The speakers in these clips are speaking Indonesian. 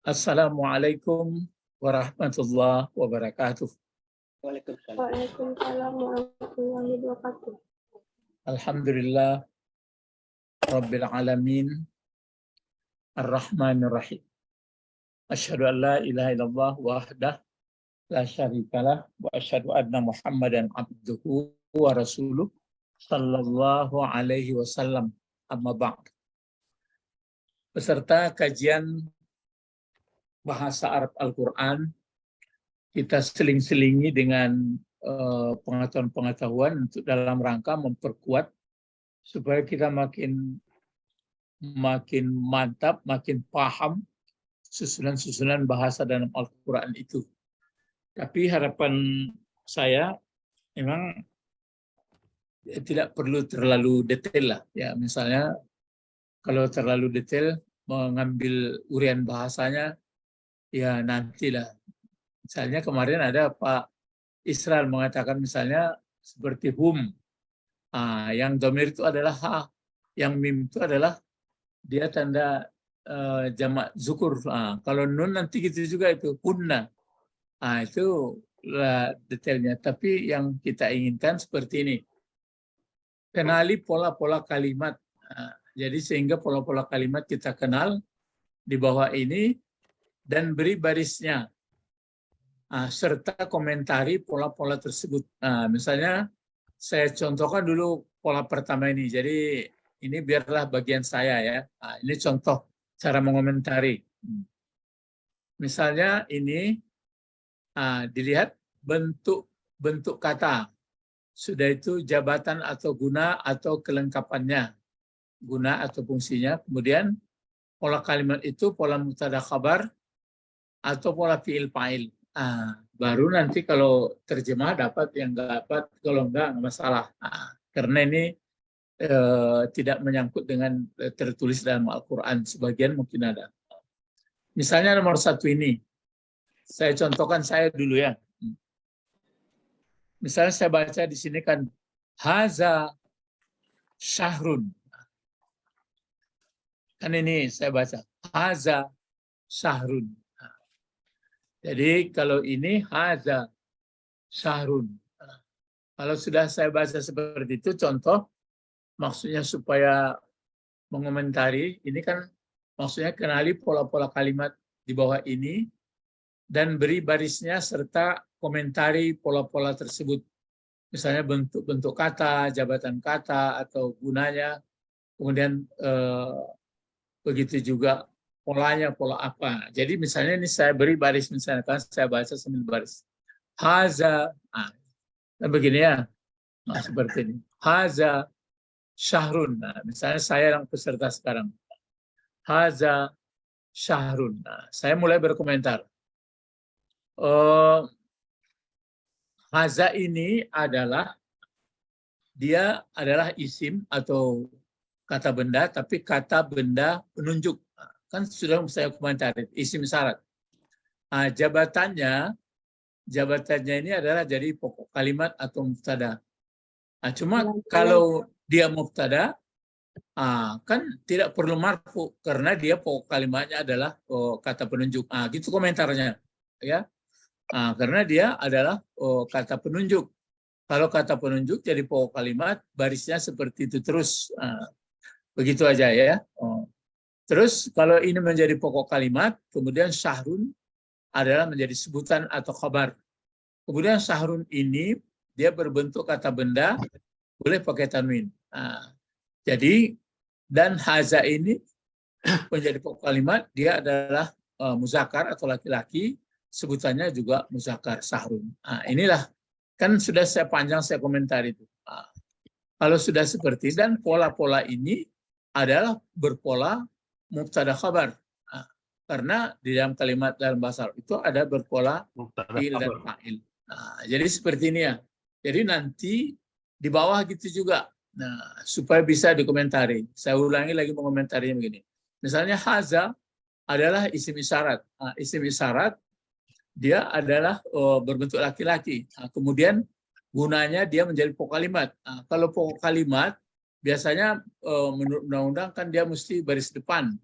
Assalamualaikum warahmatullahi wabarakatuh. Waalaikumsalam warahmatullahi wabarakatuh. Alhamdulillah Rabbil alamin Ar-Rahmanir Rahim. Asyhadu an la ilaha illallah wahdah la syarikalah wa asyhadu anna Muhammadan abduhu wa rasuluh sallallahu alaihi wasallam. Amma ba'd. Peserta kajian bahasa Arab Al-Qur'an, kita seling-selingi dengan pengetahuan-pengetahuan untuk dalam rangka memperkuat supaya kita makin mantap, makin paham susunan-susunan bahasa dalam Al-Quran itu. Tapi harapan saya memang tidak perlu terlalu detail lah. Ya, misalnya kalau terlalu detail mengambil urian bahasanya, ya nantilah. Misalnya kemarin ada Pak Israel mengatakan misalnya seperti hum. Yang domir itu adalah ha, yang mim itu adalah dia tanda jamak zukur. Kalau nun nanti gitu juga itu kunna. Itu detailnya. Tapi yang kita inginkan seperti ini. Kenali pola-pola kalimat. Jadi sehingga pola-pola kalimat kita kenal di bawah ini dan beri barisnya. Serta komentari pola-pola tersebut. Misalnya saya contohkan dulu pola pertama ini. Jadi ini biarlah bagian saya ya. Ini contoh cara mengomentari. Misalnya ini dilihat bentuk kata. Sudah itu jabatan atau guna atau kelengkapannya. Guna atau fungsinya. Kemudian pola kalimat itu pola mubtada khabar atau pola fi'il fa'il. Baru nanti kalau terjemah dapat, yang nggak dapat, kalau nggak masalah. Karena ini tidak menyangkut dengan tertulis dalam Al-Quran. Sebagian mungkin ada. Misalnya nomor 1 ini. Saya contohkan saya dulu ya. Misalnya saya baca di sini kan haza syahrun. Kan ini saya baca haza syahrun. Jadi kalau ini haza syahrun. Kalau sudah saya baca seperti itu, contoh maksudnya supaya mengomentari, ini kan maksudnya kenali pola-pola kalimat di bawah ini dan beri barisnya serta komentari pola-pola tersebut. Misalnya bentuk-bentuk kata, jabatan kata, atau gunanya. Kemudian begitu juga polanya, pola apa. Jadi misalnya ini saya beri baris, misalnya kan saya baca sambil baris. Haza, dan begini ya, seperti ini. Haza syahrun. Misalnya saya yang peserta sekarang. Haza syahrun. Saya mulai berkomentar. Haza ini adalah, dia adalah isim atau kata benda, tapi kata benda penunjuk. Kan sudah saya komentari, isim syarat. Jabatannya ini adalah jadi pokok kalimat atau mubtada. Cuma kalau dia mubtada, kan tidak perlu marfu karena dia pokok kalimatnya adalah kata penunjuk. Gitu komentarnya, ya. Karena dia adalah kata penunjuk. Kalau kata penunjuk jadi pokok kalimat, barisnya seperti itu terus. Begitu aja ya. Terus kalau ini menjadi pokok kalimat, kemudian syahrun adalah menjadi sebutan atau khabar. Kemudian syahrun ini dia berbentuk kata benda, boleh pakai tanwin. Jadi dan haza ini menjadi pokok kalimat, dia adalah muzakkar atau laki-laki, sebutannya juga muzakkar syahrun. Inilah kan sudah saya panjang saya komentar itu. Kalau sudah seperti dan pola-pola ini adalah berpola mubtada khabar. Karena di dalam kalimat dalam bahasa Arab itu ada berpola fi'il dan fa'il. Jadi seperti ini ya. Jadi nanti di bawah gitu juga. Supaya bisa dikomentari. Saya ulangi lagi mengomentarinya begini. Misalnya haza adalah isim isyarat. Isim isyarat dia adalah berbentuk laki-laki. Kemudian gunanya dia menjadi pokok kalimat. Kalau pokok kalimat biasanya menurut undang-undang kan dia mesti baris depan.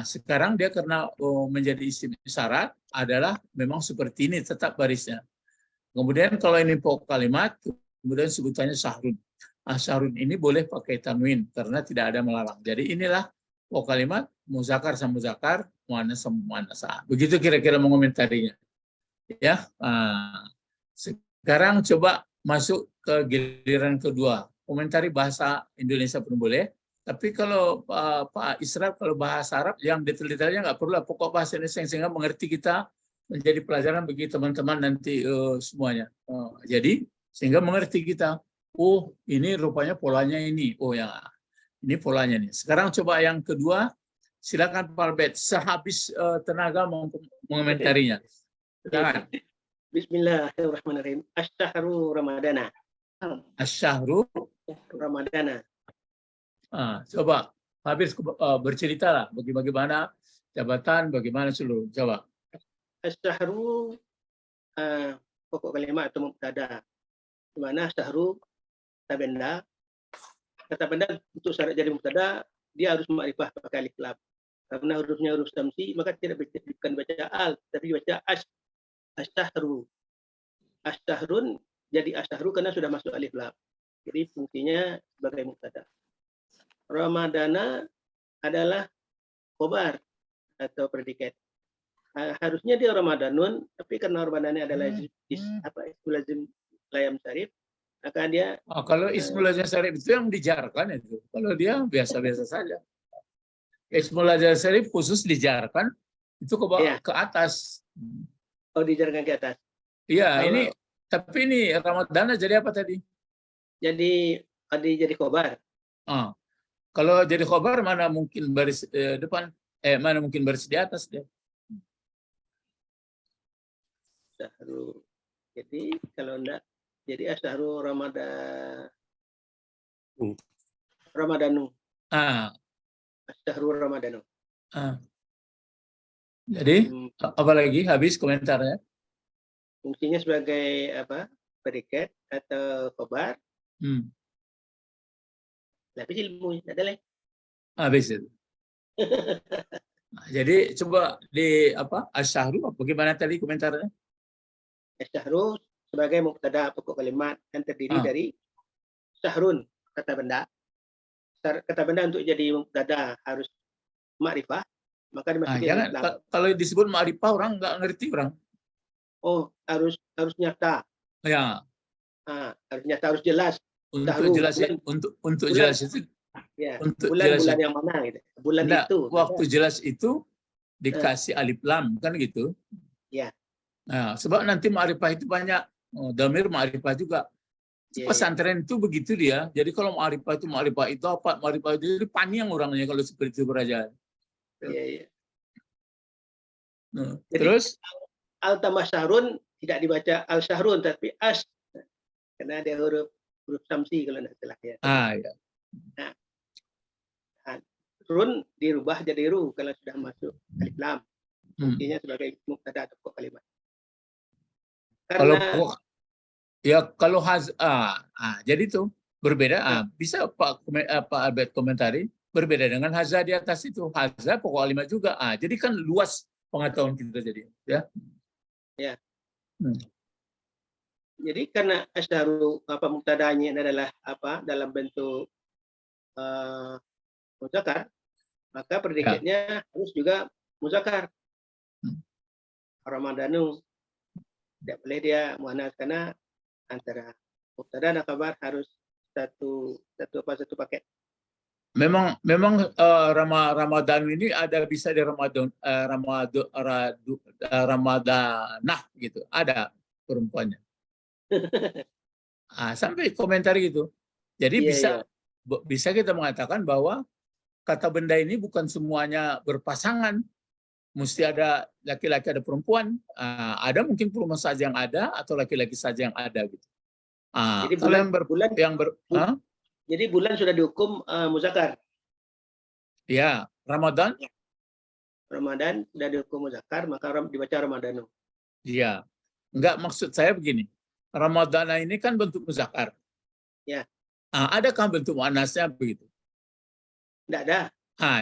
Sekarang dia karena menjadi isim syarat adalah memang seperti ini tetap barisnya. Kemudian kalau ini pokok kalimat, kemudian sebutannya syahrun. Syahrun ini boleh pakai tanwin karena tidak ada melarang. Jadi inilah pokok kalimat muzakkar sama muzakkar, muannas sama muannas. Begitu kira-kira mengomentarinya. Ya. Sekarang coba masuk ke giliran kedua. Komentari bahasa Indonesia pun boleh. Tapi kalau Pak Isra, kalau bahasa Arab yang detail-detailnya nggak perlu, pokok bahasa Indonesia sehingga mengerti kita, menjadi pelajaran bagi teman-teman nanti semuanya. Jadi sehingga mengerti kita, oh ini rupanya polanya ini, oh ya ini polanya nih. Sekarang coba yang kedua, silakan Pak Albert sehabis tenaga mengomentarinya. Silakan. Bismillahirrahmanirrahim. Asyhru Ramadana. Asyhru Ramadana. Coba habis bercerita lah bagaimana jabatan, bagaimana seluruh. Coba. Asyhru pokok kalimat atau mubtada. Di mana asyhru kata benda. Kata benda untuk syarat jadi mubtada dia harus ma'rifah pakai alif lam. Karena hurufnya huruf samsi maka bukan baca al tapi baca asyhru. Asyahrun jadi asyhru karena sudah masuk alif lam. Jadi fungsinya sebagai mubtada. Ramadana adalah khobar atau predikat. Harusnya dia Ramadanun, tapi karena Ramadannya adalah ismul lazim layam syarif, maka dia kalau ismul lazim syarif itu yang dijarkan itu. Kalau dia biasa-biasa saja. Ismul lazim syarif khusus dijarkan itu ke atas. Oh, dijarkan ke atas. Iya, ini tapi ini Ramadana jadi apa tadi? Jadi khobar. Kalau jadi khobar mana mungkin baris depan, mana mungkin baris di atas dia? Asyhru. Jadi kalau enggak, jadi asyhru Ramadanu. Asyhru Ramadanu. Jadi apa lagi habis komentarnya? Fungsinya sebagai apa? Predikat atau khobar. Tapi ilmu tidak ada lagi. Habis itu. Jadi coba di asyhru bagaimana tadi komentarnya? Asyhru sebagai mubtada pokok kalimat yang terdiri dari syahrun kata benda. Kata benda untuk jadi mubtada harus ma'rifah, maka dimasuki jangan kalau disebut ma'rifah orang nggak ngerti orang. Oh, harus nyata. Ya. Harus nyata, harus jelas. Untuk jelasin untuk jelas itu ya, bulan-bulan yang mana gitu. Bulan itu. Waktu jelas itu dikasih alif lam kan gitu. Ya. Nah, sebab nanti ma'rifah itu banyak dhamir ma'rifah juga. Pesantren itu begitu dia. Jadi kalau ma'rifah itu apa? Ma'rifah itu jadi panjang orangnya kalau seperti itu kerajaan. Iya. Terus al-tambah syahrun tidak dibaca al-syahrun tapi as karena ada huruf samsi kalau tidak salah ya. Ya. Run dirubah jadi ru kalau sudah masuk alif lam. Fungsinya sebagai mubtada atau pokok kalimat. Kalau jadi itu berbeda. Bisa Pak Albert komentari berbeda dengan haza di atas itu. Haza pokok kalimat juga. Jadi kan luas pengetahuan kita jadi. Ya. Jadi karena asyhru mubtadanya adalah dalam bentuk muzakkar, maka predikatnya harus juga muzakkar. Ramadanu tidak boleh dia muannas karena antara mubtada dan khabar harus satu paket. Memang Ramadan ini ada bisa di Ramadanah gitu. Ada perempuannya. Sampai komentar gitu. Jadi bisa kita mengatakan bahwa kata benda ini bukan semuanya berpasangan. Mesti ada laki-laki, ada perempuan. Ada mungkin perempuan saja yang ada atau laki-laki saja yang ada gitu. Jadi jadi bulan sudah dihukum muzakkar. Ya, Ramadan sudah dihukum muzakkar, maka dibaca Ramadanu. Iya. Enggak, maksud saya begini. Ramadana ini kan bentuk muzakkar. Ya. Adakah bentuk muannasnya begitu? Tidak ada.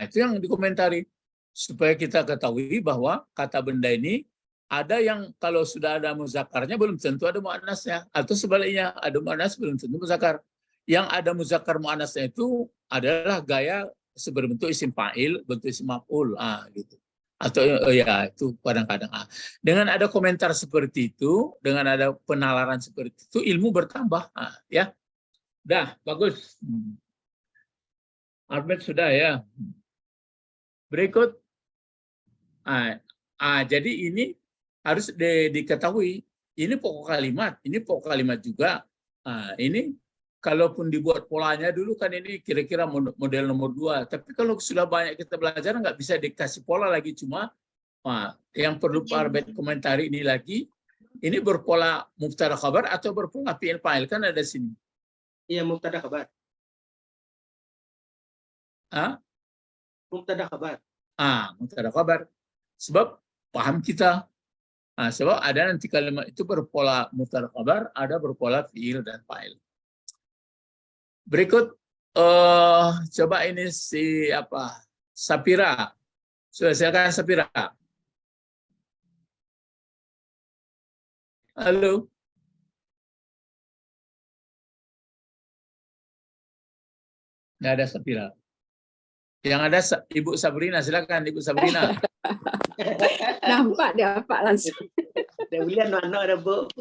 Itu yang dikomentari. supaya kita ketahui bahwa kata benda ini ada yang kalau sudah ada muzakarnya belum tentu ada muannasnya, atau sebaliknya ada muannas belum tentu muzakkar. Yang ada muzakkar muannasnya itu adalah gaya berbentuk isim fa'il, bentuk isim maf'ul, gitu. Atau ya itu kadang-kadang. Dengan ada komentar seperti itu, dengan ada penalaran seperti itu, ilmu bertambah, ya. Dah, bagus. Ahmed sudah ya. Berikut. Jadi ini harus diketahui. Ini pokok kalimat juga. Ini kalaupun dibuat polanya dulu kan ini kira-kira model nomor 2. Tapi kalau sudah banyak kita belajar nggak bisa dikasih pola lagi, cuma yang perlu Pak Arbet komentari ini lagi, ini berpola mubtada khabar atau berpola fi'il fa'il, kan ada sini. Iya, mubtada khabar. Mubtada khabar. Mubtada khabar. Sebab paham kita. Sebab ada nanti kalimat itu berpola mubtada khabar, ada berpola fi'il dan fa'il. Berikut coba ini si Sapira. Sudah, silakan Sapira. Halo. Nggak ada Sapira. Yang ada Ibu Sabrina, silakan Ibu Sabrina. Nampak dia apa langsung. Dia bilang anak ada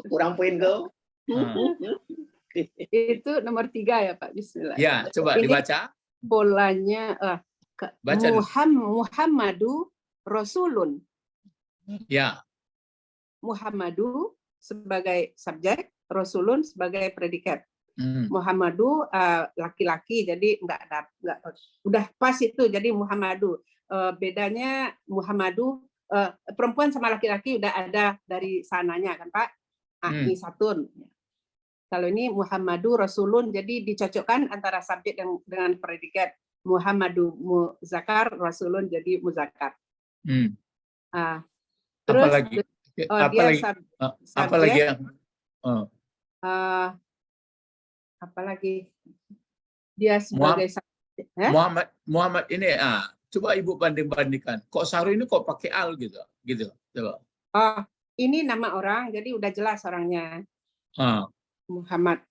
kurang poin kau. Itu nomor 3 ya Pak. Bismillah. Ya, coba ini dibaca. Polanya Baca Muhammadu Rasulun. Ya. Muhammadu sebagai subjek, Rasulun sebagai predikat. Muhammadu laki-laki, jadi enggak udah pas itu, jadi Muhammadu. Bedanya Muhammadu perempuan sama laki-laki udah ada dari sananya kan Pak. Ini satun. Kalau ini Muhammadu Rasulun, jadi dicocokkan antara subjek dengan predikat. Muhammadu muzakkar, Rasulun jadi muzakkar. Terus apalagi apalagi dia sebagai Muhammad ini coba Ibu banding-bandingkan. Kok Saru ini kok pakai al gitu coba. Ini nama orang, jadi udah jelas orangnya.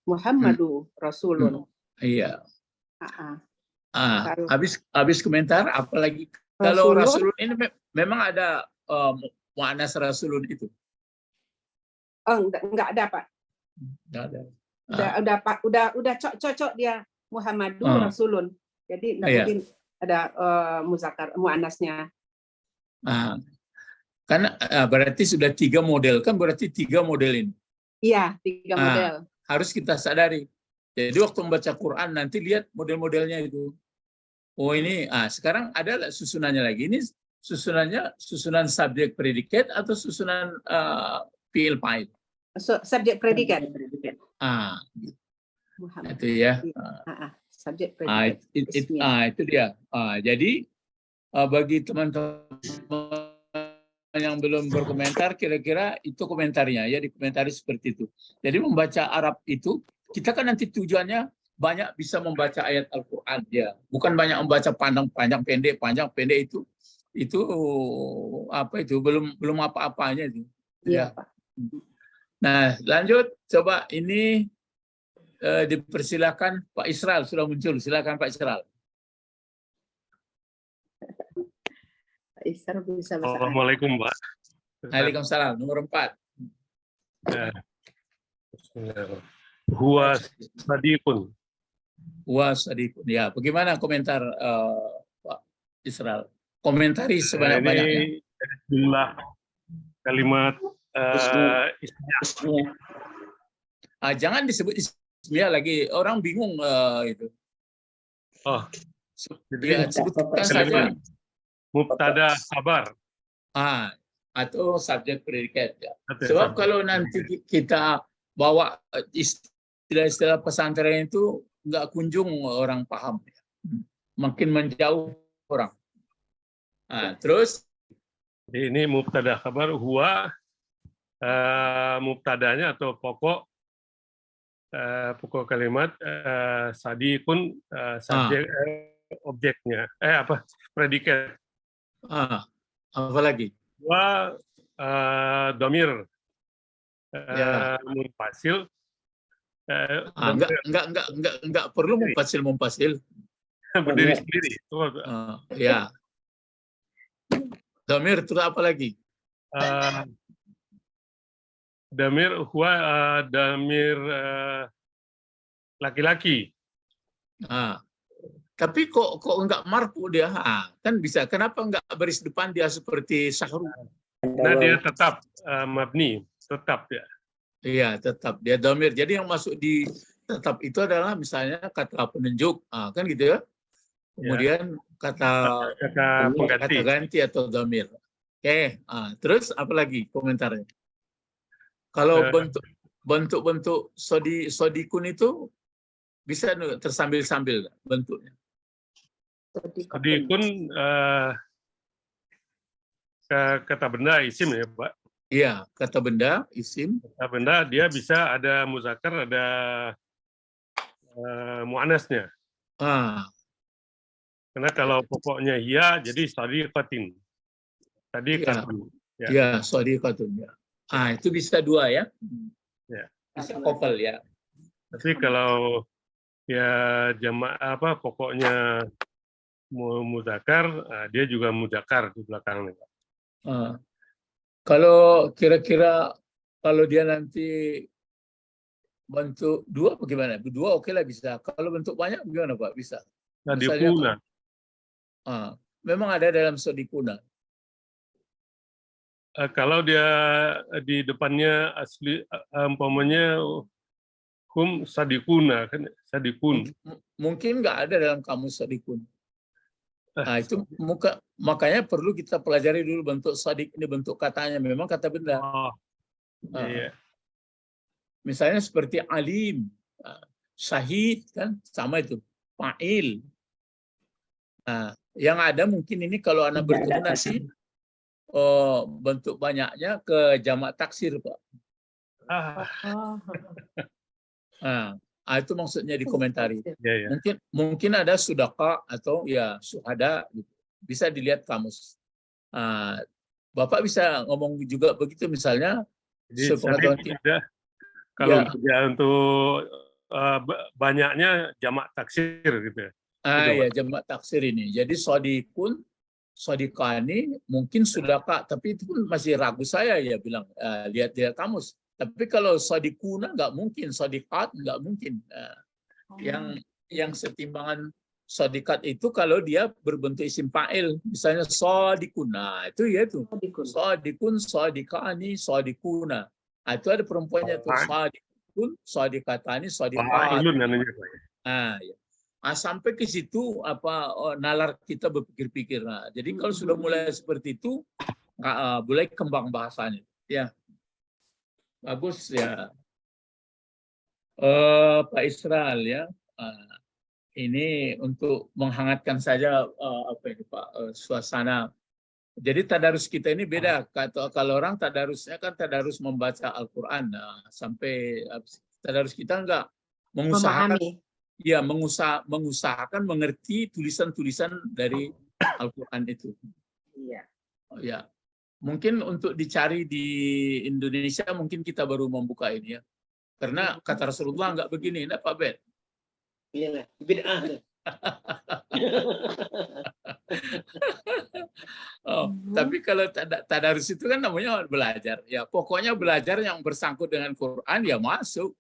Muhammadu Rasulun. Iya. Habis komentar, apalagi kalau Rasulun ini memang ada muannas Rasulun itu. Enggak ada Pak. Enggak ada. Udah cocok dia Muhammadu Rasulun. Jadi enggak mungkin ada muzakkar muannasnya. Karena berarti sudah 3 model, kan berarti 3 model ini. Iya, 3 model. Harus kita sadari. Jadi waktu membaca Quran nanti lihat model-modelnya itu. Oh ini, sekarang ada susunannya lagi. Ini susunan subjek predikat atau susunan fi'il fa'il? Subjek predikat. Itu ya. Subjek predikat. Itu dia. Jadi bagi teman-teman yang belum berkomentar, kira-kira itu komentarnya ya, dikomentari seperti itu. Jadi membaca Arab itu, kita kan nanti tujuannya banyak bisa membaca ayat Al-Quran ya, bukan banyak membaca panjang pendek itu belum apa-apanya itu. Iya, Pak. Nah, lanjut coba ini dipersilakan Pak Israel sudah muncul. Silakan Pak Israel. Assalamualaikum, Pak. Waalaikumsalam. Nomor 4. Huwa sadiqun. Huwa sadiqun. Ya, bagaimana komentar Pak Israel? Komentari sebanyak-banyaknya. Jumlah kalimat ismiyah. Jangan disebut ismiyah lagi, orang bingung itu. Jadi sebutkan saja mubtada khabar. Atau subjek predikat ya. Sebab kalau nanti kita bawa istilah-istilah pesantren itu nggak kunjung orang paham, makin menjauh orang. Terus ini mubtada khabar, huwa mubtadanya atau pokok kalimat, sadiqun subjek objeknya, predikat. Apa lagi? Huwa domir Ya. munfasil. Domir Enggak perlu mumpasil. berdiri sendiri. Ya. Domir terus apa lagi? Damir huwa damir laki-laki. Tapi kok enggak marfu dia? Kan bisa. Kenapa enggak baris depan dia seperti Syahrul? Nah, dia tetap mabni, tetap ya. Iya, tetap dia domir. Jadi yang masuk di tetap itu adalah misalnya kata penunjuk, kan gitu ya. Kemudian kata ganti atau domir. Oke, terus apa lagi komentarnya? Kalau bentuk sodikun itu bisa tersambil-sambil bentuknya. Sodikun kata benda isim ya, Pak. Iya, kata benda isim. Kata benda dia bisa ada muzakkar, ada muannasnya. Karena kalau pokoknya iya, jadi sadiqatin. Sadiqatun. Ya, sadiqatun ya. Itu bisa dua ya. Ya. Bisa couple ya. Tapi kalau ya jamaah pokoknya muzakkar, dia juga muzakkar di belakangnya. Kalau kira-kira kalau dia nanti bentuk dua bagaimana? Dua oke lah bisa. Kalau bentuk banyak bagaimana Pak? Bisa. Sodikuna. Memang ada dalam sodikuna. Kalau dia di depannya asli umpamanya sadikuna kan sadikun. Mungkin nggak ada dalam kamus sadikun. Itu makanya perlu kita pelajari dulu bentuk sadik ini, bentuk katanya memang kata benda. Iya. Misalnya seperti alim, syahid kan sama itu, fa'il. Yang ada mungkin ini kalau anak bertemu nanti bentuk banyaknya ke jamak taksir, Pak. Itu maksudnya dikomentari. Ya. Mungkin ada sudaka atau ya syuhada, gitu. Bisa dilihat kamus. Bapak bisa ngomong juga begitu misalnya. Jadi kalau untuk banyaknya jamak taksir gitu. Ya jamak taksir ini. Jadi sodikun, sodikani mungkin sudaka, tapi itu pun masih ragu saya ya bilang lihat kamus. Tapi kalau sodikuna nggak mungkin, sodikat nggak mungkin. Yang setimbangan sodikat itu kalau dia berbentuk isim fa'il, misalnya sodikuna, itu ya itu. Sodikun, sodikani, sodikuna. Itu ada perempuannya itu sodikun, sodikatani, sodikat. Sampai ke situ nalar kita berpikir-pikir. Jadi kalau sudah mulai seperti itu, mulai kembang bahasanya. Ya. Bagus ya, Pak Israel ya. Ini untuk menghangatkan saja Pak suasana. Jadi tadarus kita ini beda. Kalau orang tadarusnya kan tadarus membaca Al-Quran. Sampai tadarus kita enggak mengusahakan, ya mengusahakan mengerti tulisan-tulisan dari Al-Quran itu. Iya. Ya. Mungkin untuk dicari di Indonesia mungkin kita baru membuka ini ya. Karena kata Rasulullah enggak begini, enggak Pak Ben? Iyalah, bid'ah. Tapi kalau tadarus itu kan namanya belajar. Ya, pokoknya belajar yang bersangkut dengan Quran ya masuk.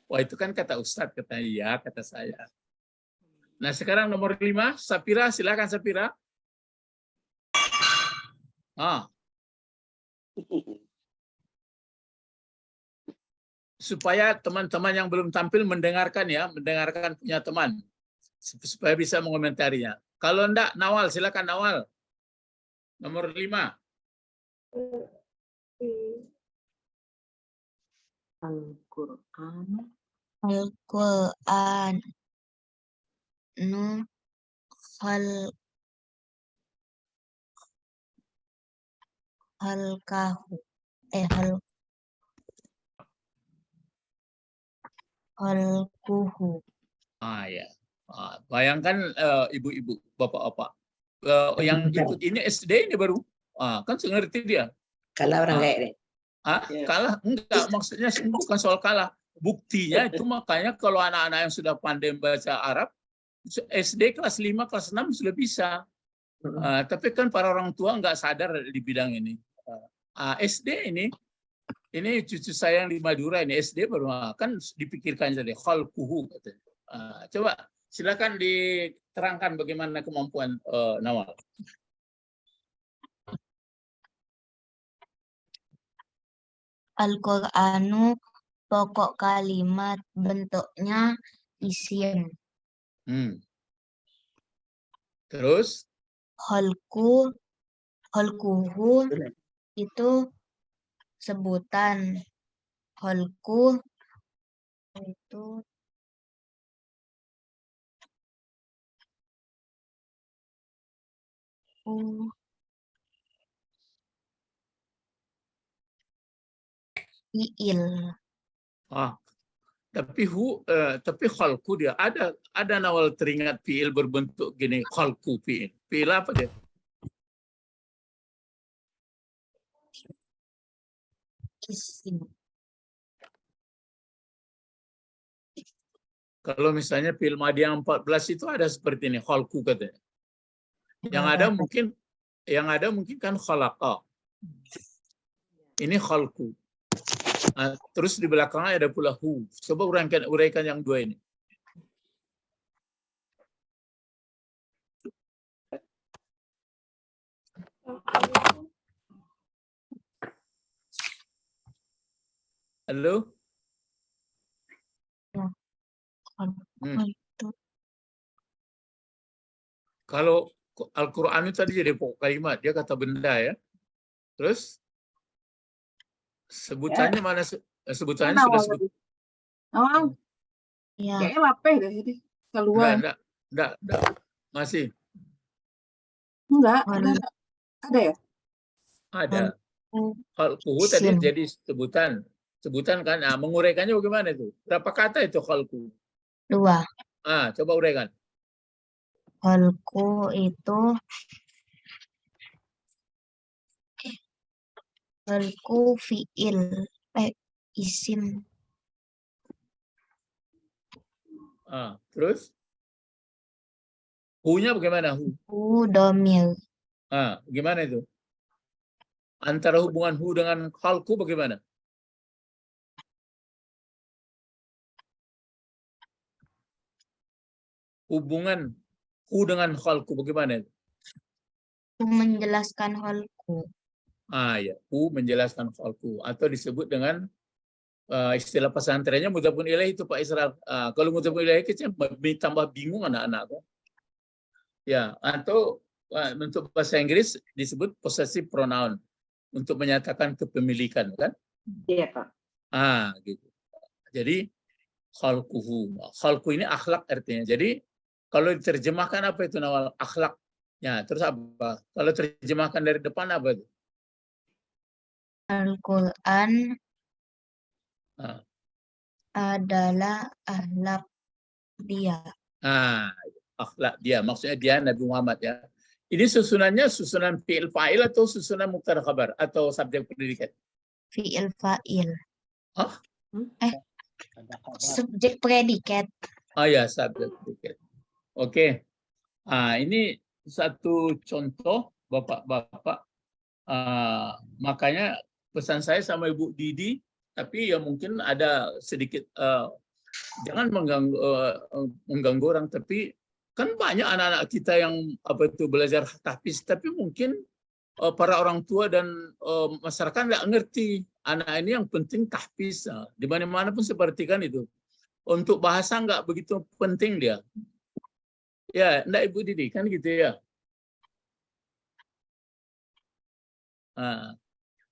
Wah, itu kan kata Ustadz, kata iya, kata saya. Nah, sekarang nomor 5, Sapira, silakan Sapira. Supaya teman-teman yang belum tampil mendengarkan punya teman supaya bisa mengomentarinya. Kalau enggak, Nawal, silakan Nawal. Nomor 5. Al-Quran halkahu halkuhu. Ya. Bayangkan ibu-ibu, bapak-bapak yang ikut ini SD ini baru. Kan ngerti dia. Kalah orang kayak ini. Kalah enggak, maksudnya bukan soal kalah. Buktinya itu makanya kalau anak-anak yang sudah pandai baca Arab, SD kelas 5, kelas 6 sudah bisa. Tapi kan para orang tua nggak sadar di bidang ini. SD ini cucu saya yang di Madura ini SD baru kan dipikirkan jadi khalquhu. Coba silakan diterangkan bagaimana kemampuan Nawal. Al-Qur'anu pokok kalimat bentuknya isim. Terus Khalquhu itu sebutan. Khalqu itu fi'il. Tapi khalqu dia ada Nawal teringat fi'il berbentuk gini, khalqu fi'il. Fi'il apa dia? Isim. Kalau misalnya fi'il madhi yang 14 itu ada seperti ini, khalqu katanya. Yang ada mungkin kan khalaqa. Ini khalqu. Terus di belakangnya ada pula hu. Coba uraikan yang dua ini. Halo? Kalau Al-Quran itu tadi jadi pokok kalimat, dia kata benda ya. Terus sebutannya mana? Sebutannya sudah sebut. Ya. Kayaknya lapeh deh jadi keluar. Enggak. Masih. Enggak. Ada ya? Ada. Khalquhu tadi jadi sebutan. Sebutan kan. Menguraikannya bagaimana itu? Berapa kata itu khalqu? 2. Coba uraikan. Khalqu itu khalqu fi'il isim. Terus hu-nya bagaimana? Hu domir. Gimana itu? Antara hubungan hu dengan khalqu bagaimana? Hubungan hu dengan khalqu bagaimana itu? Hu menjelaskan khalqu. Ya, hu menjelaskan khalqu atau disebut dengan istilah pesantrennya mudhafun ilaih itu Pak Israel. Kalau mudhafun ilaih kecil tambah bingung anak-anak. Ya, atau untuk bahasa Inggris disebut possessive pronoun untuk menyatakan kepemilikan kan? Iya, Pak. Gitu. Jadi khalquhu. Khalqu ini akhlak artinya. Jadi kalau diterjemahkan apa itu Nawal? Akhlak. Ya, terus apa? Kalau terjemahkan dari depan apa itu? Al-Quran adalah akhlak dia. Akhlak dia. Maksudnya dia Nabi Muhammad ya. Ini susunannya susunan fi'il fa'il atau susunan mubtada khabar atau subjek predikat? Fi'il fa'il. Subjek predikat. Ya, subjek predikat. Oke. Ini satu contoh Bapak-bapak. Makanya pesan saya sama Ibu Didi, tapi ya mungkin ada sedikit jangan mengganggu orang, tapi kan banyak anak-anak kita yang belajar tahfiz, tapi mungkin para orang tua dan masyarakat nggak ngerti anak ini yang penting tahfiz. Di mana-mana pun seperti kan itu. Untuk bahasa nggak begitu penting dia. Ya, enggak Ibu Didi kan gitu ya.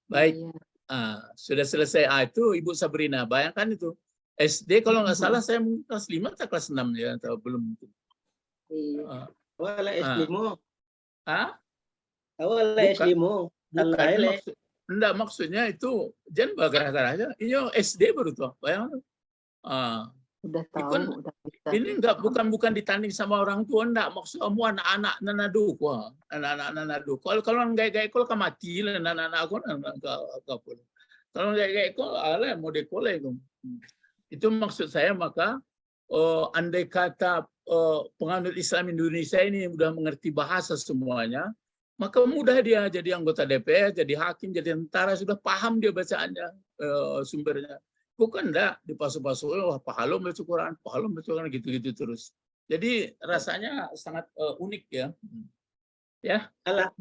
Baik. Sudah selesai. Itu Ibu Sabrina. Bayangkan itu. SD kalau nggak salah saya kelas 5 atau kelas 6 ya atau belum. Awal SD-mu. Awal Bukan. SD-mu. Enggak, maksudnya itu jangan bagar aja. Ini SD baru tuh. Bayangkan. Udah tahu, Ikon, udah bisa. ini enggak bukan ditanding sama orang tua, enggak. Maksud kamu anak-anak nanadu ko. Anak-anak nanadu. Kalau gay-gay ko ka mati lah anak-anak ko enggak boleh. Kalau gay-gay ko ala mau dekole ko. Itu maksud saya, maka andai kata penganut Islam Indonesia ini sudah mengerti bahasa semuanya, maka mudah dia jadi anggota DPR, jadi hakim, jadi tentara, sudah paham dia bacaannya, sumbernya. Bukan enggak dipasu-pasu, wah pahalum baca Quran, gitu-gitu terus. Jadi rasanya sangat unik ya. Ya. Alah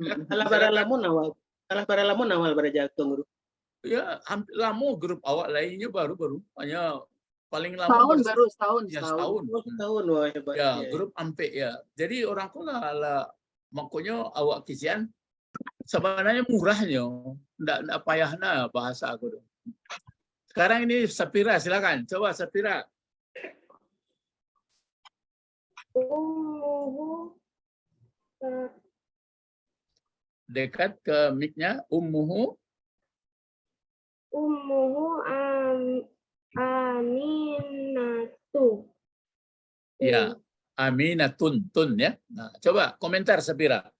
para lamun awal para jatuh guru. Ya, lama grup awak lainnya baru hanya paling lama Setahun. Setahun wah hebat. Ya, grup ampe ya. Jadi orang ko lah makanya awak kisian sebenarnya murahnya, ndak payahna bahasa aku. Sekarang ini Sapira, silakan. Coba Sapira. Ummuhu Dekat ke mic-nya. Ummuhu Aminatu. ya, Aminatun, tun ya. Nah, coba komentar Sapira.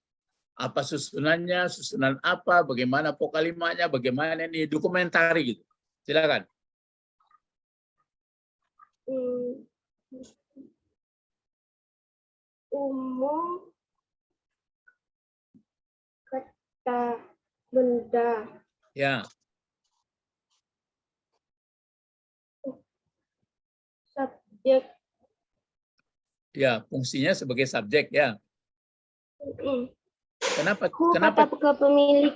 Apa susunannya, susunan apa, bagaimana kalimatnya, bagaimana ini, dokumentari gitu. Silakan. Ummu kata benda. Ya, Subjek. ya, fungsinya sebagai subjek ya. Kenapa Kata kepemilik.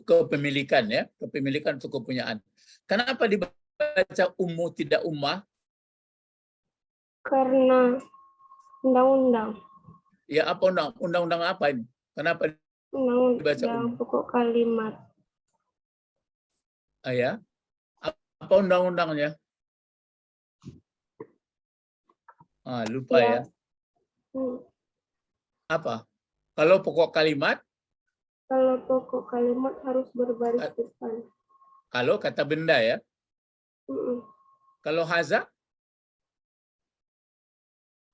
Kepemilikan ya, kepemilikan atau kepunyaan. Kenapa dibaca ummu tidak ummah? Karena undang-undang. Ya, apa undang-undang apa ini? Kenapa dibaca Undang-undang pokok kalimat. ya? Apa undang-undangnya? Lupa ya. Apa? Kalau pokok kalimat? Kalau pokok kalimat harus berbaris depan. Kalau kata benda ya. Kalau haza?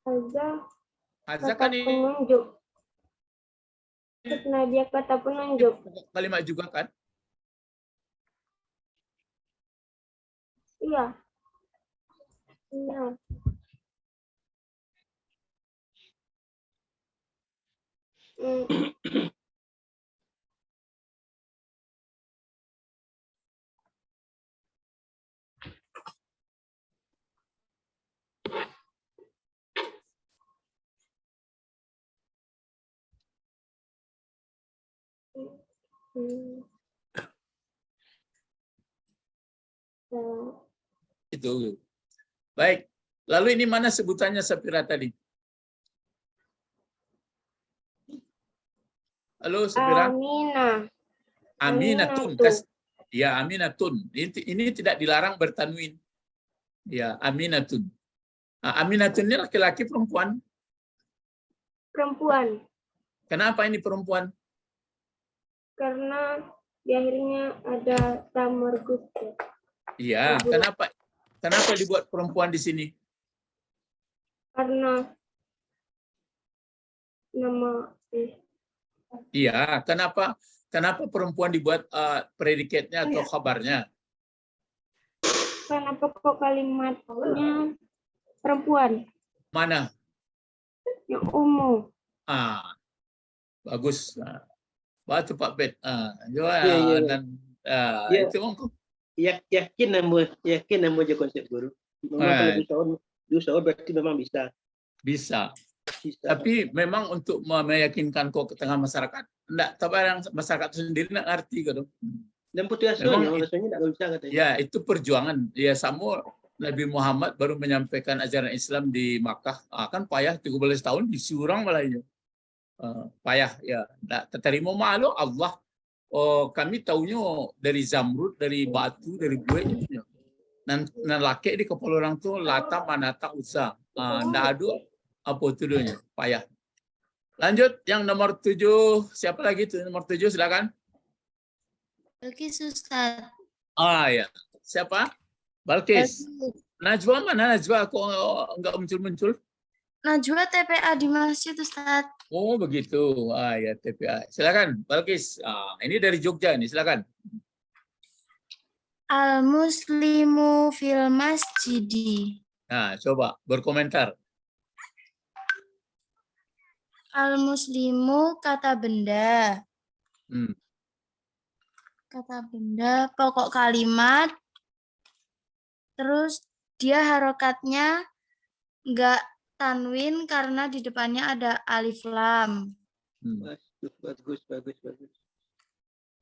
Haza Kata kan ini penunjuk. Karena dia kata penunjuk. pokok kalimat juga kan? Iya. Iya. Itu. Baik. Lalu ini mana sebutannya Sapira tadi? Halo Sapira. Aminatun. Ya, Aminatun. Ini tidak dilarang bertanwin. Ya, Aminatun. Aminatun ini laki-laki perempuan? Perempuan. Kenapa ini perempuan? Karena di akhirnya ada tamargus. Iya, kenapa dibuat perempuan di sini? Karena nama Iya, kenapa perempuan dibuat predikatnya atau kabarnya? Karena pokok kalimatnya perempuan. Mana? Yang umum. Bagus. Batu Pak Bet. Itu mongko. Yakin nemu aja konsep guru. Memang kalau diusahakan berarti memang bisa. Tapi memang untuk meyakinkan kok ke tengah masyarakat, enggak, tapi yang masyarakat sendiri enggak ngerti gitu. Dan putih asuhnya enggak bisa katanya. Ya, itu perjuangan. Ya, sama Nabi Muhammad baru menyampaikan ajaran Islam di Makkah, kan payah 13 tahun disurang malahnya. Payah ya. Enggak terima malu Allah. Kami taunya dari zamrud, dari batu, dari buih. Dan laki di kepala orang tu lata manata usa. Ndak ada apa tuduhnya, payah. Lanjut yang nomor 7, siapa lagi tuh nomor 7 silakan. Balkis Ustaz. Ya. Siapa? Balkis. Najwa mana? Najwa kok enggak muncul-muncul? Najwa TPA di masjid, Ustaz. Oh, begitu. Ah, ya TPA. Silakan, Balkis. Ini dari Jogja nih, silakan. Al-muslimu fil masjidi. Nah, coba berkomentar. Al-muslimu kata benda. Hmm. Kata benda, pokok kalimat. Terus dia harokatnya nggak tanwin karena di depannya ada alif lam. Bagus.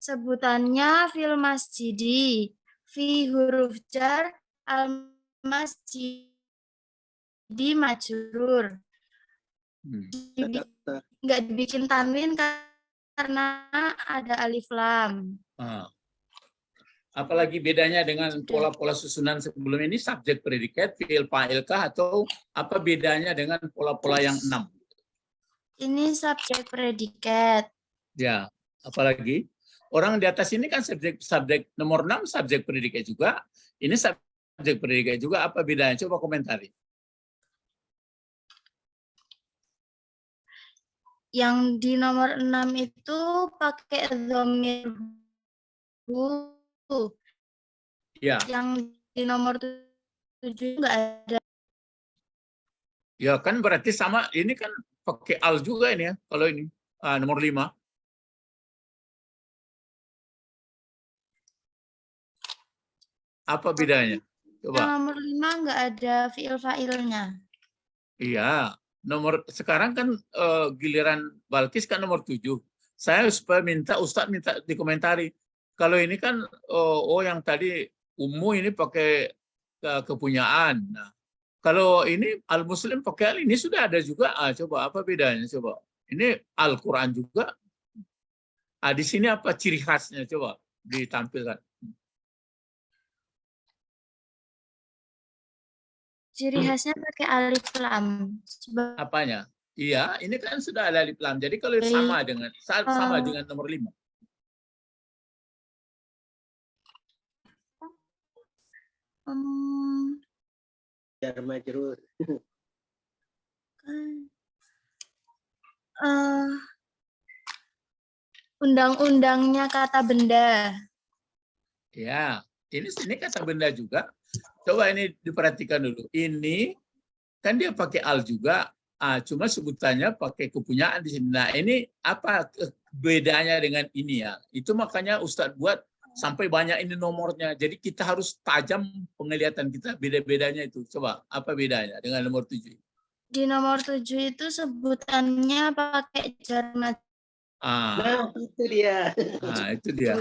Sebutannya fil masjidi. Fi huruf jar al masjidi majrur. Nggak dibikin tanwin karena ada alif lam. Apalagi bedanya dengan pola-pola susunan sebelum ini, subjek predikat, fi'il fa'il kah, atau apa bedanya dengan pola-pola yang 6? Ini subjek predikat. Ya, apalagi orang di atas ini kan subjek nomor 6 subjek predikat juga, ini subjek predikat juga, apa bedanya? Coba komentari. Yang di nomor 6 itu pakai dhamir hu. Ya. Yang di nomor 7 enggak ada. Ya kan berarti sama, ini kan pakai al juga ini ya, kalau ini nomor 5. Apa bedanya? Coba. Yang nomor 5 enggak ada fi'il fa'ilnya. Iya, sekarang kan giliran Balkis kan nomor 7. Saya supaya Ustadz minta dikomentari. Kalau ini kan yang tadi Ummu ini pakai kepunyaan. Nah, kalau ini Al-Muslim pakai al, ini sudah ada juga. Coba apa bedanya? Coba. Ini Al-Quran juga. Di sini apa ciri khasnya? Coba ditampilkan. Ciri khasnya pakai alif lam. Apanya? Iya, ini kan sudah ada alif lam. Jadi kalau sama dengan nomor 5. Jar majrur. Undang-undangnya kata benda. Ya, ini kata benda juga. Coba ini diperhatikan dulu. Ini kan dia pakai al juga, cuma sebutannya pakai kepunyaan di sini. Nah, ini apa bedanya dengan ini ya? Itu makanya Ustadz buat sampai banyak ini nomornya. Jadi kita harus tajam penglihatan kita beda-bedanya itu. Coba apa bedanya dengan nomor 7? Di nomor 7 itu sebutannya pakai jar majrur. Nah, itu dia. Itu dia.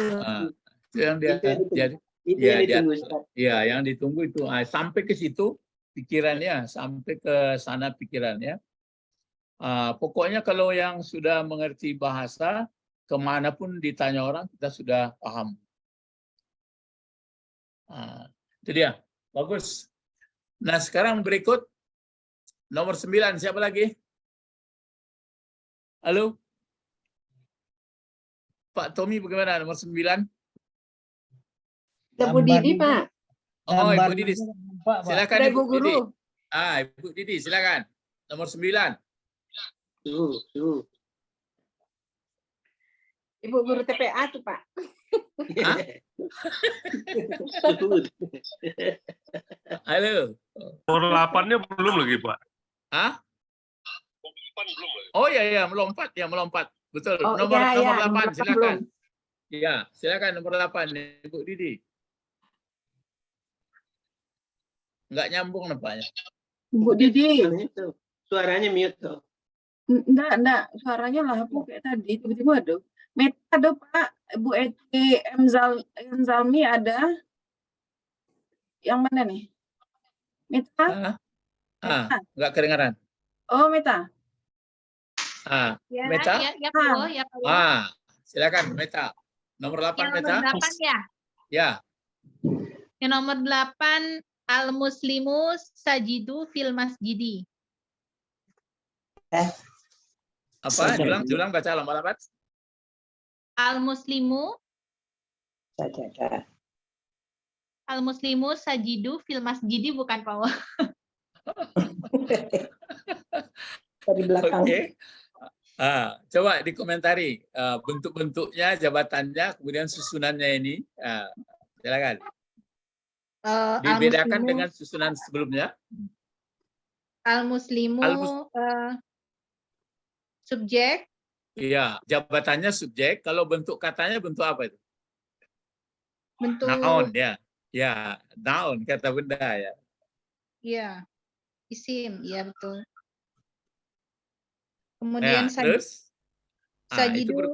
Itu yang dia jadi. Yang ditunggu itu. Sampai ke situ pikirannya, sampai ke sana pikirannya. Pokoknya kalau yang sudah mengerti bahasa, kemanapun ditanya orang, kita sudah paham. Itu dia. Bagus. Nah, sekarang berikut nomor 9. Siapa lagi? Halo? Pak Tommy bagaimana nomor 9? Ibu Didi, Pak. Oh, Ibu Didi. Silakan Ibu Guru. Ibu Didi, silakan. Nomor 9. Ibu Guru TPA tuh, Pak. Halo. Nomor 8-nya belum lagi, Pak. Oh ya, melompat. Betul. Oh, nomor 8, silakan. Belum. Ya, silakan nomor 8, Ibu Didi. Enggak nyambung nampaknya. Bu Didi. Suaranya mute tuh. Enggak. Suaranya lah kayak tadi. Tiba-tiba ada. Meta ada, Pak. Bu Eti Enzalmi ada. Yang mana nih? Meta? Enggak kedengaran. Oh, Meta. Meta? Ya, Silakan Meta. Nomor 8 yang Meta. nomor 8 ya? Ya. Yang nomor 8 Al-Muslimu sajidu fil masjidi. Apa? Julang baca lama-lama. Al-Muslimu Al-muslimu sajidu fil masjidi bukan Pak Wo. Dari belakang. Oke. Coba dikomentari bentuk-bentuknya, jabatannya, kemudian susunannya ini. Silakan. Dibedakan Al-muslimu dengan susunan sebelumnya. Al-muslimu subjek, Iya, jabatannya subjek. Kalau bentuk katanya bentuk apa itu? bentuk Noun ya. Ya, noun kata benda ya. ya, isim, ya betul. Ya, Kemudian terus itu sajidu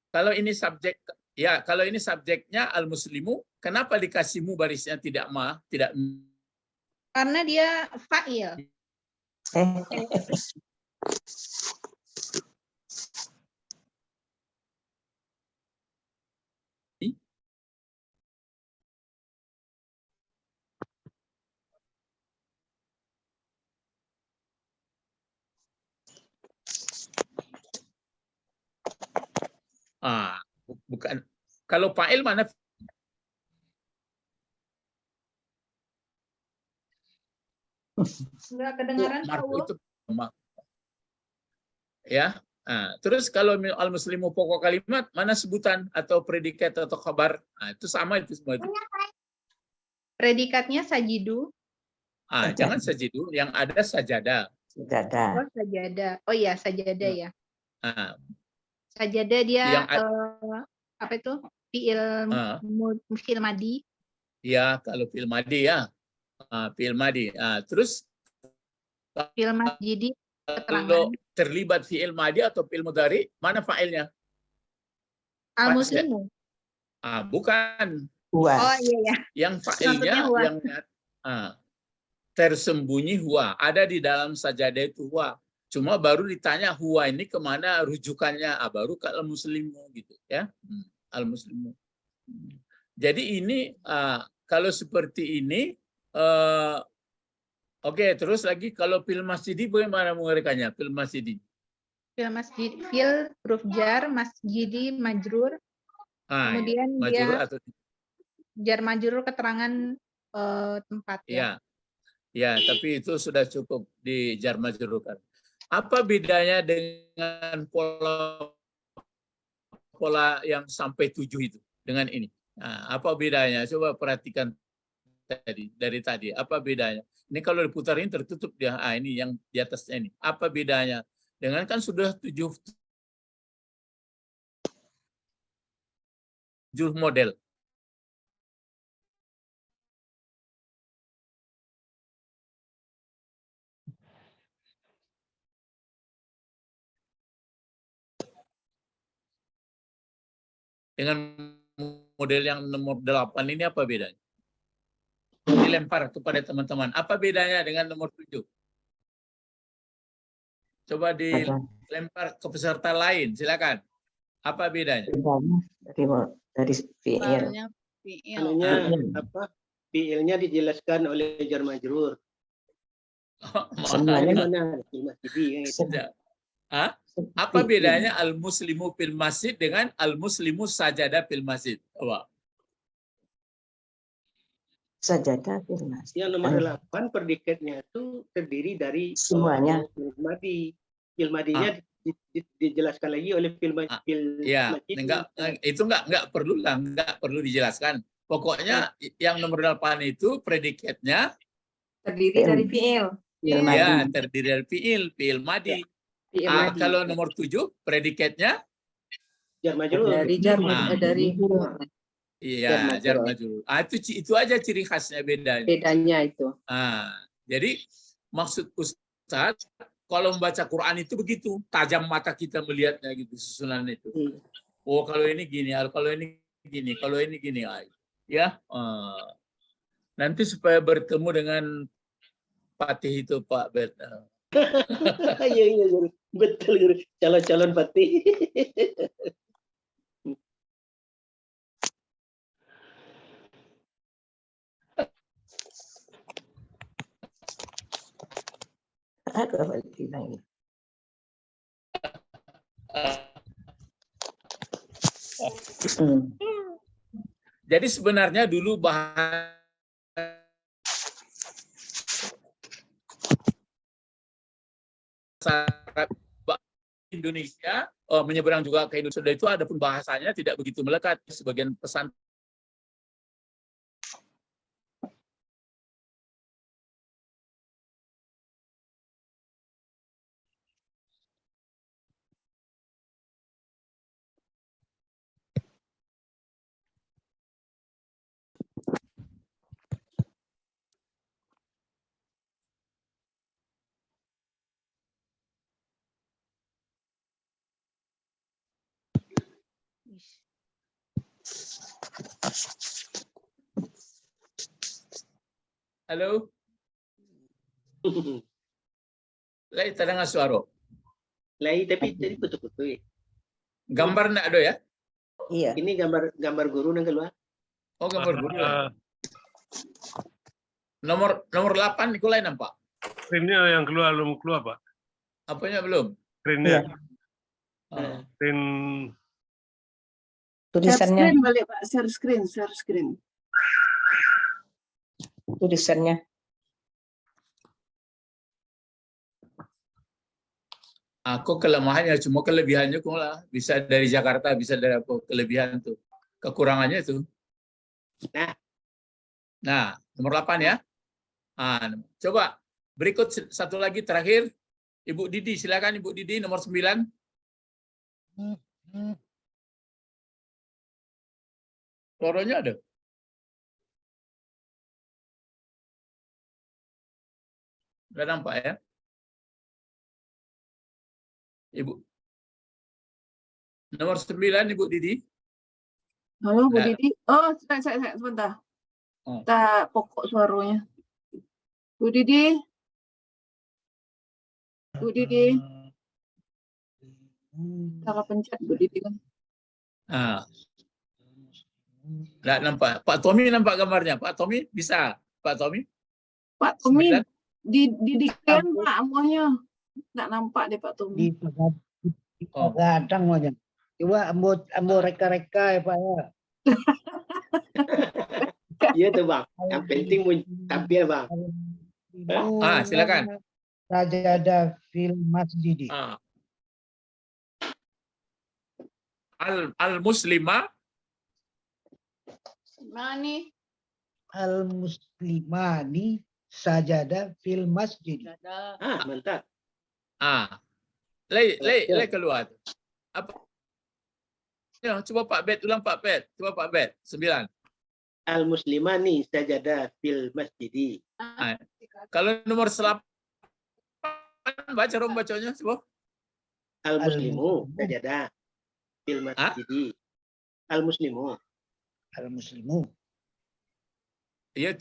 kalau ini subjek ya, kalau ini subjeknya al-muslimu, kenapa dikasih mu barisnya tidak tidak karena dia fa'il. bukan. Kalau fa'il mana? Enggak kedengaran Pak Marfu Wo. itu ya. Terus kalau al-muslimu pokok kalimat, mana sebutan atau predikat atau kabar? Itu sama itu semua itu. Predikatnya sajidu. Jangan sajidu, yang ada sajada. Sajada. Oh, sajada. Oh iya, sajada ya. Ah, Sajada dia yang apa itu? Fi'il madi. Ya, kalau fi'il madi ya. Fi'il madi. Terus Fi'il masjidi kalau keterangan. terlibat fi'il madi atau fi'il mudhari, mana fa'ilnya? Al-muslimu. Bukan. Huwa. Oh iya ya. Yang fa'ilnya Maksudnya huwa. yang tersembunyi huwa. Ada di dalam sajadah itu huwa. Cuma baru ditanya huwa ini kemana rujukannya. Baru ke al-muslimu gitu ya. Al-muslimu. Jadi ini kalau seperti ini oke, terus lagi kalau fil masjidi bagaimana mengerikannya? Fil masjidi. Fil masjid, fil huruf jar, masjidi majrur. Kemudian majrur dia atau jar majrur keterangan tempat ya. Ya, tapi itu sudah cukup di jar majrurkan. Apa bedanya dengan pola yang sampai 7 itu dengan ini? Apa bedanya? Coba perhatikan dari tadi. Apa bedanya? Ini kalau diputarin tertutup dia. Ini yang di atasnya ini. Apa bedanya? Dengan kan sudah 7 model. Dengan model yang nomor 8 ini apa bedanya? Dilempar kepada teman-teman. Apa bedanya dengan nomor 7? Coba dilempar ke peserta lain, silakan. Apa bedanya? Dari fi'il. Fi'ilnya dijelaskan oleh jar majrur. Semuanya Apa bedanya al-muslimu fil masjid dengan al-muslimu sajada fil masjid? Coba. Sajada fil masjid. Yang nomor 8 predikatnya itu terdiri dari semuanya. Fi'il madi. Fi'il madinya dijelaskan lagi oleh fi'il Ya, itu enggak perlu dijelaskan. Pokoknya yang nomor 8 itu predikatnya Terdiri dari fi'il. Ya, terdiri dari fi'il madi. Kalau nomor 7 predikatnya jar majrur. Iya, jar majrur. Itu aja ciri khasnya bedanya. Bedanya itu. Jadi maksud Ustaz kalau membaca Quran itu begitu, tajam mata kita melihatnya gitu susunan itu. Oh, kalau ini gini, kalau ini gini, kalau ini gini. Ya. Nanti supaya bertemu dengan Patih itu Pak Bet. Iya, betul, calon-calon Patih. Jadi sebenarnya dulu bahasa Arab Indonesia menyeberang juga ke Indonesia itu, adapun bahasanya tidak begitu melekat. Sebagian pesan halo, lain terdengar suara. Lain tapi jadi putus-putus. Gambar nak ada ya? Iya. Ini gambar guru yang keluar. Oh, gambar guru. Nomor 8 itu lain nampak. Screen-nya yang keluar belum keluar, Pak. Apanya belum? Screen-nya. Ah. Screen Share Tulisannya, screen balik Pak, share screen. tulisannya. Aku kelemahannya, cuma kelebihannya kok lah. Bisa dari Jakarta, bisa dari apa kelebihan tuh. Kekurangannya itu. Nah, nomor 8 ya. Coba berikut satu lagi terakhir. Ibu Didi, silakan Ibu Didi nomor 9. Suaranya ada. Udah nampak ya? Ibu. Nomor 9 Ibu Didi. Halo Bu Nah. Didi. Oh, saya sebentar. Oh. Kita pokok suaranya. Bu Didi. Bu Didi. Salah pencet Bu Didi kan. Nggak nampak. Pak Tommy nampak gambarnya. Pak Tommy bisa. Pak Tommy. Pak Tommy 9. di kan Pak amuahnya. Nggak nampak deh Pak Tommy. Kadang aja. Coba ambo reka-reka ya Pak ya. Iya tuh Bang. Yang penting tampil Bang. Silakan. Sajadah fil masjidi. Al-Muslimah. Mani. Al-muslimani sajadah fil masjidi. Mantap. Lay keluar. Apa? Ya, coba Pak Bet, ulang Pak Bet. Coba Pak Bet. 9. Al-muslimani sajadah fil masjidi. Kalau nomor 8 baca bacanya coba. Al-muslimu sajadah fil masjidi. Al-muslimu. Al-muslimu. Iya.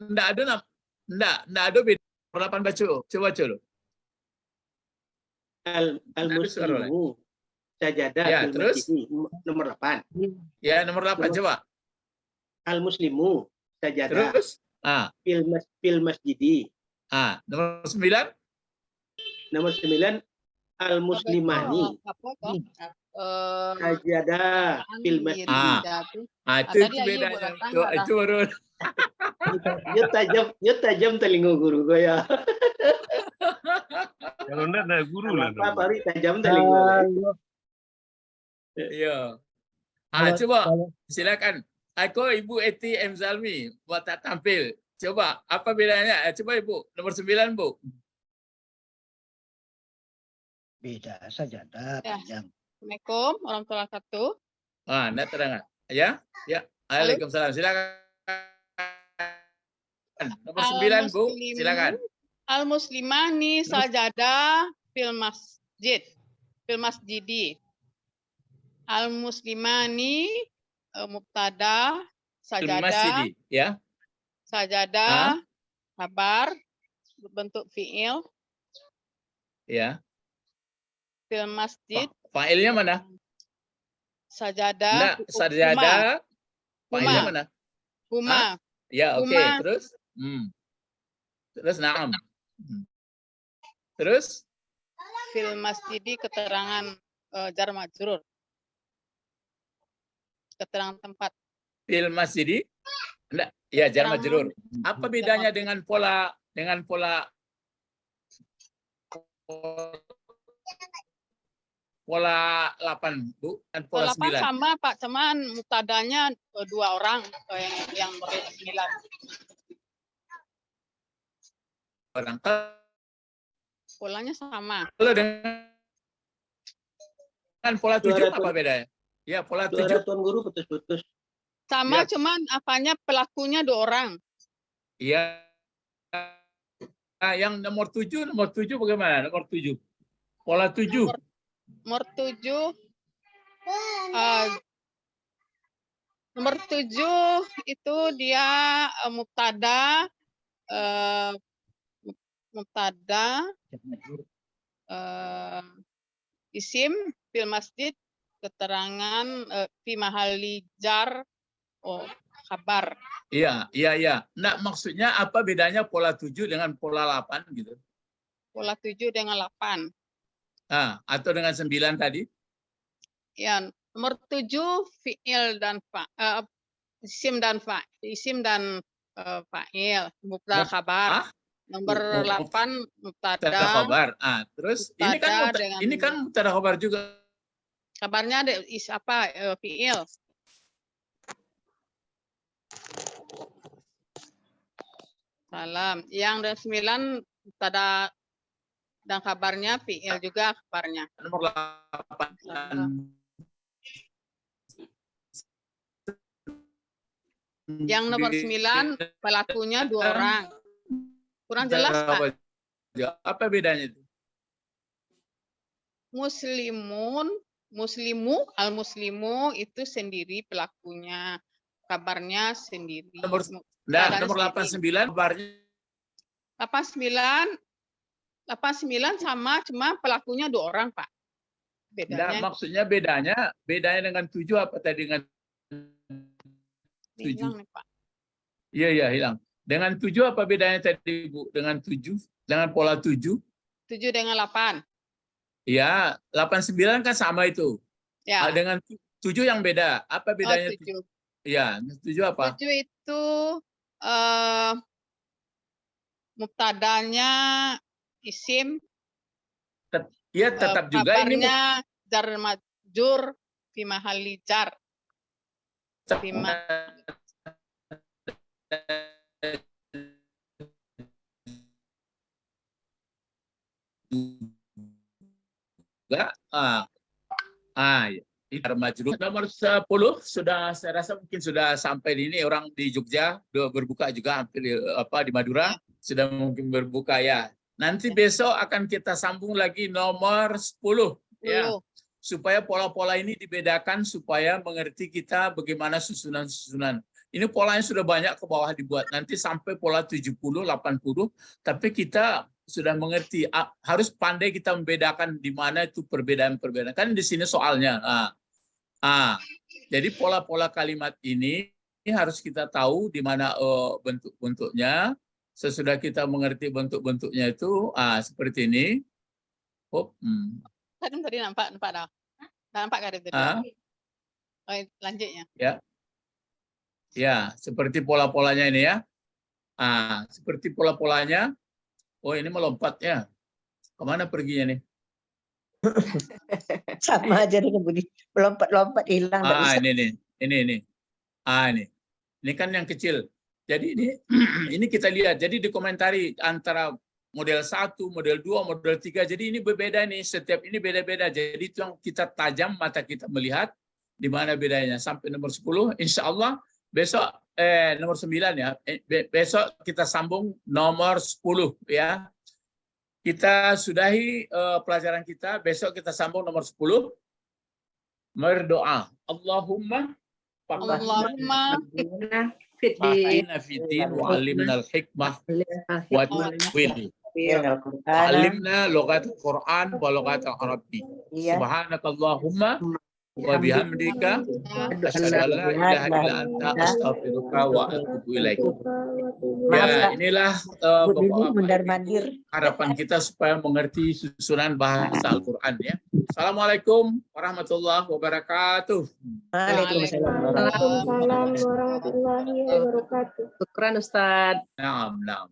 Enggak ada beda. 8 baca. Coba coba. Al-muslimu sajadah fil masjidi. Nomor 8. Ya, nomor 8 coba. Al-muslimu sajadah Terus? fil masjidi. Nomor 9? Nomor 9 al-muslimani sajadah fil masjidi. Itu bedanya. Itu baru. Yo tajam telinga guru gue ya. Kalau enggak ada guru lah. Apa Pari tajam telinga. Iya. Coba silakan. Aku Ibu Eti M. Zalmi buat tak tampil. Coba apa bedanya? Coba Ibu nomor 9 Bu. Beda sajadah panjang. Assalamualaikum warahmatullahi wabarakatuh. Enggak terdengar. Ya. Waalaikumsalam. Silakan. Nomor 9 Bu, silakan. Al-muslimani sajadah fil masjidi. Al-muslimani mubtada sajadah. Ya. Sajadah kabar bentuk fiil. Ya. Fil masjid. Failnya mana? Sajadah. Sajadah. Failnya mana? Huma. Ya, oke. Terus? Terus na'am. Terus? Fil masjidi keterangan jar majrur. Keterangan tempat. Fil masjid. Enggak, ya jar Keterangan majrur. Apa bedanya dengan pola pola 8, Bu, dan pola 8 9? sama Pak, cuman mubtadanya 2 orang yang beri 9. Orang. Polanya sama. Kalau dengan pola 7 apa bedanya? Ya, pola 7. Suara Tuan Guru putus-putus. Sama, Ya. cuman apanya pelakunya 2 orang. Iya. Nah, yang nomor 7 bagaimana? Nomor 7. Pola 7. Nomor 7 itu dia mubtada isim fil masjid, keterangan fi mahalli jar khabar. Iya. Nah, maksudnya apa bedanya pola 7 dengan pola 8 gitu? Pola 7 dengan 8. Ah, atau dengan 9 tadi? Ya, nomor 7 fi'il dan isim dan fa'il, mubtada khabar. Nomor 8 mubtada khabar. Terus mubtada ini kan mubtada khabar juga. Kabarnya ada fi'il. Salam. Yang dan 9 mubtada dan kabarnya fi'il juga kabarnya. Nomor 8. Yang nomor 9 pelakunya 2 orang. Kurang jelas, Pak? Apa bedanya itu? Al-muslimu itu sendiri pelakunya. Kabarnya sendiri. Nomor 89 kabarnya 89 sama, cuma pelakunya 2 orang, Pak. Bedanya. Nah, maksudnya bedanya dengan 7 apa tadi dengan 7? Hilang nih, Pak. Iya, hilang. Dengan 7 apa bedanya tadi, Bu? Dengan 7, dengan pola 7? 7 dengan 8. Ya, 89 kan sama itu. Ya. Dengan 7 yang beda. Apa bedanya? 7. Ya, 7 apa? 7 itu mubtadanya isim. Iya, tetap juga ini. Kabarnya jar majrur fi mahalli jar. Majrur. Nomor 10 sudah, saya rasa mungkin sudah sampai di ini, orang di Jogja berbuka juga, hampir di Madura sudah mungkin berbuka ya. Nanti besok akan kita sambung lagi nomor 10 ya. Supaya pola-pola ini dibedakan supaya mengerti kita bagaimana susunan-susunan. Ini polanya sudah banyak ke bawah dibuat. Nanti sampai pola 70, 80, tapi kita sudah mengerti, harus pandai kita membedakan di mana itu perbedaan-perbedaan. Kan di sini soalnya. Jadi pola-pola kalimat ini harus kita tahu di mana bentuk-bentuknya. Sesudah kita mengerti bentuk-bentuknya itu seperti ini. Tadi nampak dah. Nampak kan itu? Lanjutnya. Ya, seperti pola-polanya ini ya. Seperti pola-polanya. Oh, ini melompat ya. Kemana perginya nih? Sama aja dengan Budi. Lompat-lompat hilang. Ini. Ini kan yang kecil. Jadi ini kita lihat. Jadi dikomentari antara model 1, model 2, model 3. Jadi ini berbeda nih. Setiap ini beda-beda. Jadi itu yang kita tajam mata kita melihat di mana bedanya. Sampai nomor 10. Insya Allah besok nomor 9 ya. Besok kita sambung nomor 10 ya. Kita sudahi pelajaran kita. Besok kita sambung nomor 10. Berdoa. Allahumma fa'ina fiddin wa alimna al-hikmah wa tuwil. Alimna lughat al-Quran wa lughat al-Arabi. Subhanakallahumma wa bihamdika asyhadu an la ilaha illa anta astaghfiruka wa atubu ilaik. Ya, inilah Bu Dini Bapak mondar-mandir. harapan kita supaya mengerti susunan bahasa Al-Qur'an ya. Assalamualaikum warahmatullahi wabarakatuh. Waalaikumsalam. Waalaikumsalam warahmatullahi wabarakatuh. Syukran Ustaz. Naam, naam.